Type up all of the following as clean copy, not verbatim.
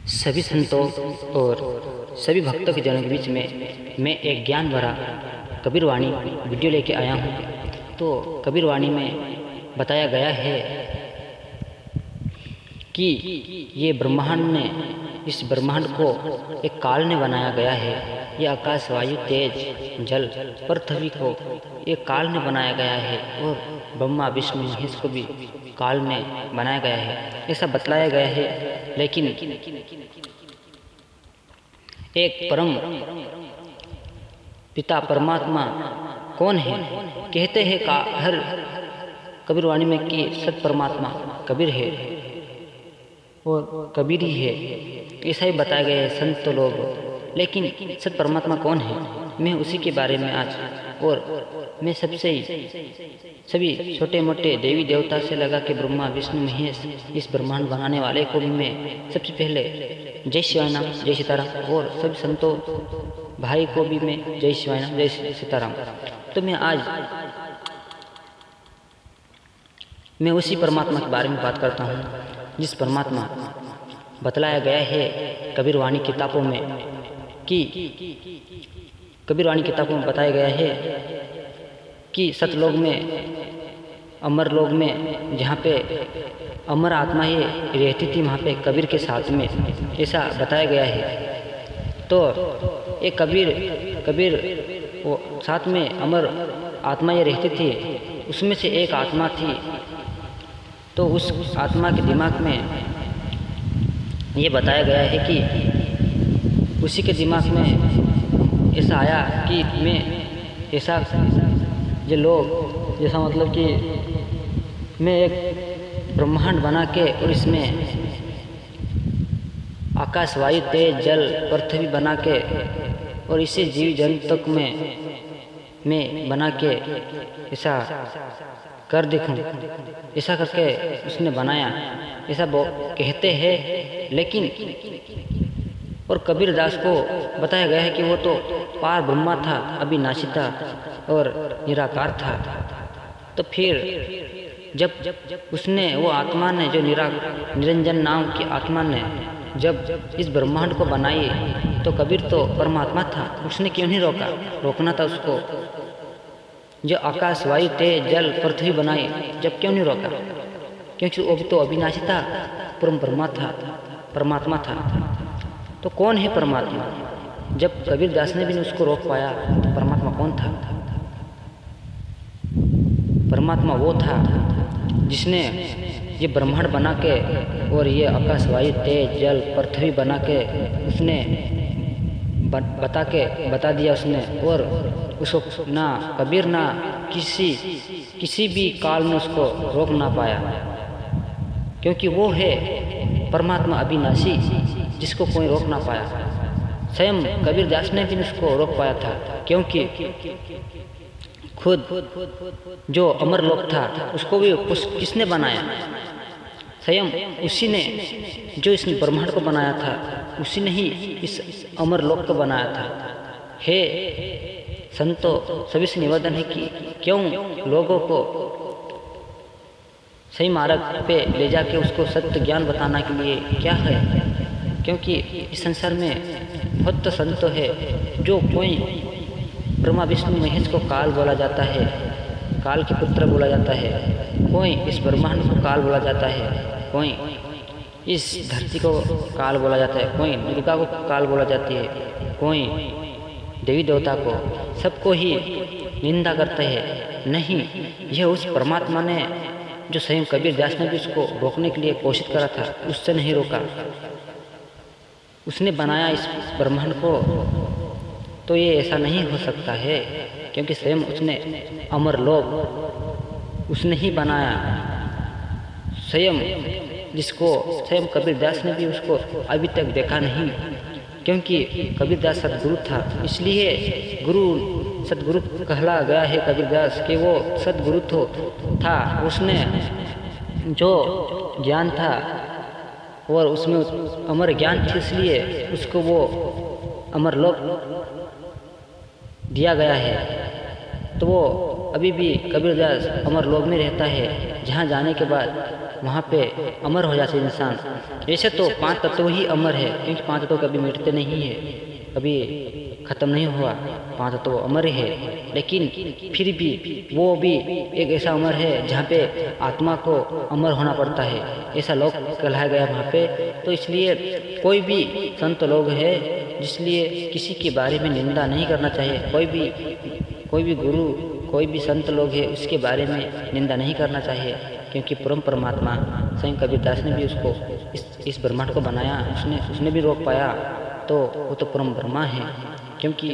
सभी संतों और सभी भक्तों के जनों के बीच में मैं एक ज्ञान भरा कबीरवाणी वीडियो लेके आया हूँ। तो कबीरवाणी में बताया गया है कि ये ब्रह्मांड ने इस ब्रह्मांड को एक काल ने बनाया गया है। ये आकाश, वायु, तेज, जल, पृथ्वी को एक काल ने बनाया गया है और ब्रह्मा, विष्णु, महेश को भी काल ने बनाया गया है, ऐसा बतलाया गया है। लेकिन एक परम पिता परमात्मा कौन है? कहते हैं का हर कबीरवाणी में कि सत परमात्मा कबीर है और कबीर ही है, ऐसा ही बताया गया है संत लोग। लेकिन सत परमात्मा कौन है, मैं उसी के बारे में आज, और मैं सभी छोटे मोटे देवी देवता से लगा के ब्रह्मा, विष्णु, महेश, इस ब्रह्मांड बनाने वाले को भी मैं सबसे पहले जय शिवाय नाम, जय सीताराम, और सभी संतों भाई को भी मैं जय शिवाय नाम, जय सीताराम। तो मैं उसी परमात्मा के बारे में बात करता हूँ जिस परमात्मा बतलाया गया है कबीरवाणी किताबों में, कि कबीरवाणी किताबों में बताया गया है कि सतलोक में, अमर लोक में, जहाँ पे अमर आत्मा ये रहती थी, वहाँ पे कबीर के साथ में, ऐसा बताया गया है। तो ये कबीर वो साथ में अमर आत्मा ये रहती थी, उसमें से एक आत्मा थी। तो उस आत्मा के दिमाग में ये बताया गया है कि उसी के दिमाग में ऐसा आया कि मैं ऐसा ये लोग जैसा, मतलब कि मैं एक ब्रह्मांड बना के और इसमें आकाश, वायु, तेज, जल, पृथ्वी बना के और इसे जीव जंतु तक मैं बना के ऐसा कर दिखूं, ऐसा करके उसने बनाया, ऐसा कहते हैं। लेकिन और कबीर दास को बताया गया है कि वो तो पार ब्रह्मा था, अविनाशी था और निराकार था। तो फिर जब उसने, वो आत्मा ने, जो निरंजन नाम की आत्मा ने जब इस ब्रह्मांड को बनाई, तो कबीर तो परमात्मा था, उसने क्यों नहीं रोका? रोकना था उसको। जो आकाश, वायु, तेज, जल, पृथ्वी बनाई, जब क्यों नहीं रोका? क्योंकि वो भी तो अविनाशी था, परमात्मा था। तो कौन है परमात्मा? जब कबीर दास ने भी उसको रोक पाया, तो परमात्मा कौन था? परमात्मा वो था जिसने ये ब्रह्मांड बना के और ये आकाश, वायु, तेज, जल, पृथ्वी बना के उसने बता दिया उसने, और उसको ना कबीर ना किसी भी काल में उसको रोक ना पाया, क्योंकि वो है परमात्मा अविनाशी, जिसको कोई रोक ना पाया। स्वयं कबीर दास ने भी उसको रोक पाया था, क्योंकि खुद जो अमर लोक था उसको भी किसने बनाया? स्वयं उसी ने, जो इस ब्रह्मांड को बनाया था, उसी ने ही इस अमर लोक को बनाया था। हे संतों, सभी से निवेदन है कि क्यों लोगों को सही मार्ग पे ले जाके उसको सत्य ज्ञान बताना के लिए क्या है? क्योंकि इस संसार में बहुत तो संत है, जो कोई ब्रह्मा, विष्णु, महेश को काल बोला जाता है, काल के पुत्र बोला जाता है, कोई इस ब्रह्मांड को काल बोला जाता है, कोई इस धरती को काल बोला जाता है, कोई दुर्गा को काल बोला जाती है, कोई देवी देवता को, सबको ही निंदा करते हैं। नहीं, यह उस परमात्मा ने, जो स्वयं कबीर दास ने भी उसको रोकने के लिए कोशिश करा था, उससे नहीं रोका। उसने बनाया इस ब्रह्मांड को, तो ये ऐसा नहीं हो सकता है, क्योंकि स्वयं उसने अमर लोक उसने ही बनाया, स्वयं, जिसको स्वयं कबीर दास ने भी उसको अभी तक देखा नहीं, क्योंकि कबीर दास सदगुरु था, इसलिए सदगुरु कहला गया है कबीर दास कि वो सदगुरु था। उसने जो ज्ञान था और उसमें अमर ज्ञान थी, इसलिए उसको वो अमर लोक दिया गया है। तो वो अभी भी कबीर दास अमर लोक में रहता है, जहाँ जाने के बाद वहाँ पे अमर हो जाते इंसान। ऐसे तो 5 तत्व ही अमर है, क्योंकि 5 तत्व कभी मिटते नहीं है, कभी ख़त्म नहीं हुआ, 5 तत्व अमर है। लेकिन फिर भी वो भी एक ऐसा अमर है जहाँ पे आत्मा को अमर होना पड़ता है, ऐसा लोग कहलाया गया वहाँ पे। तो इसलिए कोई भी संत लोग है जिसलिए किसी के बारे में निंदा नहीं करना चाहिए। कोई भी गुरु, कोई भी संत लोग है उसके बारे में निंदा नहीं करना चाहिए, क्योंकि परम परमात्मा स्वयं कबीरदास ने भी उसको इस ब्रह्मांड को बनाया, उसने भी रोक पाया। तो वो तो परम ब्रह्मा है, क्योंकि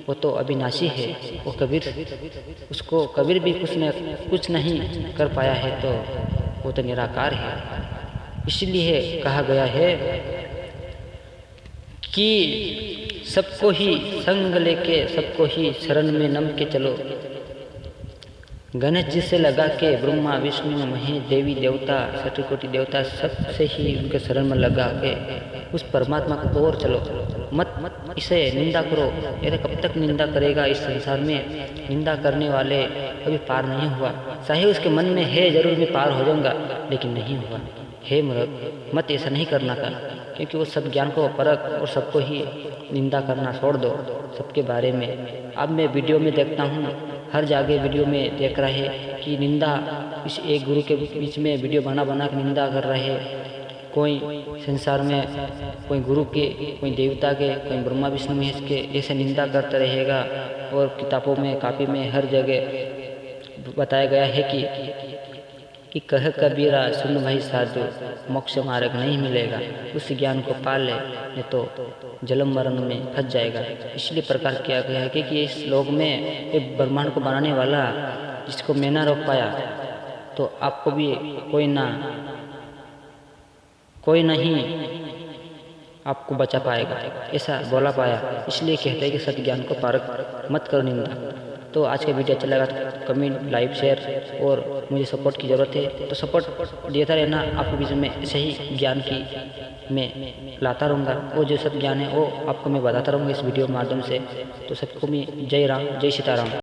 वो तो अविनाशी है। वो कबीर भी कुछ नहीं कर पाया है, तो वो तो निराकार है। इसलिए कहा गया है कि सबको ही संग लेके, सबको ही शरण में नम के चलो। गणेश जी से लगा के ब्रह्मा विष्णु महेश देवी देवता सतकोटि देवता सबसे ही उनके शरण में लगा के उस परमात्मा को और चलो। मत इसे निंदा करो। अरे कब तक निंदा करेगा? इस संसार में निंदा करने वाले कभी पार नहीं हुआ। चाहे उसके मन में है जरूर मैं पार हो जाऊंगा, लेकिन नहीं हुआ। हे मूर्ख, मत ऐसा नहीं करना का, क्योंकि वो सब ज्ञान को परख और सबको ही निंदा करना छोड़ दो सबके बारे में। अब मैं वीडियो में देखता हूँ, हर जगह वीडियो में देख रहे हैं कि निंदा, इस एक गुरु के बीच में वीडियो बना के निंदा कर रहे हैं। कोई संसार में कोई गुरु के, कोई देवता के, कोई ब्रह्मा विष्णु महेश के ऐसे निंदा करता रहेगा। और किताबों में, कॉपी में हर जगह बताया गया है कि कह कबीरा सुन भाई साधु, मोक्ष मार्ग नहीं मिलेगा। उस ज्ञान को पाल ले, नहीं तो जन्म मरण में फंस जाएगा। इसलिए प्रकाश किया गया है कि इस लोक में एक ब्रह्मांड को बनाने वाला जिसको मैं ना रोक पाया, तो आपको भी कोई नहीं आपको बचा पाएगा, ऐसा बोला पाया। इसलिए कहते हैं कि सत्य ज्ञान को पारख मत करो निंदा। तो आज का वीडियो अच्छा लगा तो कमेंट, लाइक, शेयर, और मुझे सपोर्ट की ज़रूरत है तो सपोर्ट देता रहना। आपके बीच में ऐसे ही ज्ञान की मैं लाता रहूँगा। वो जो सत्य ज्ञान है वो आपको मैं बताता रहूँगा इस वीडियो के माध्यम से। तो सबको मैं जय राम, जय सीताराम।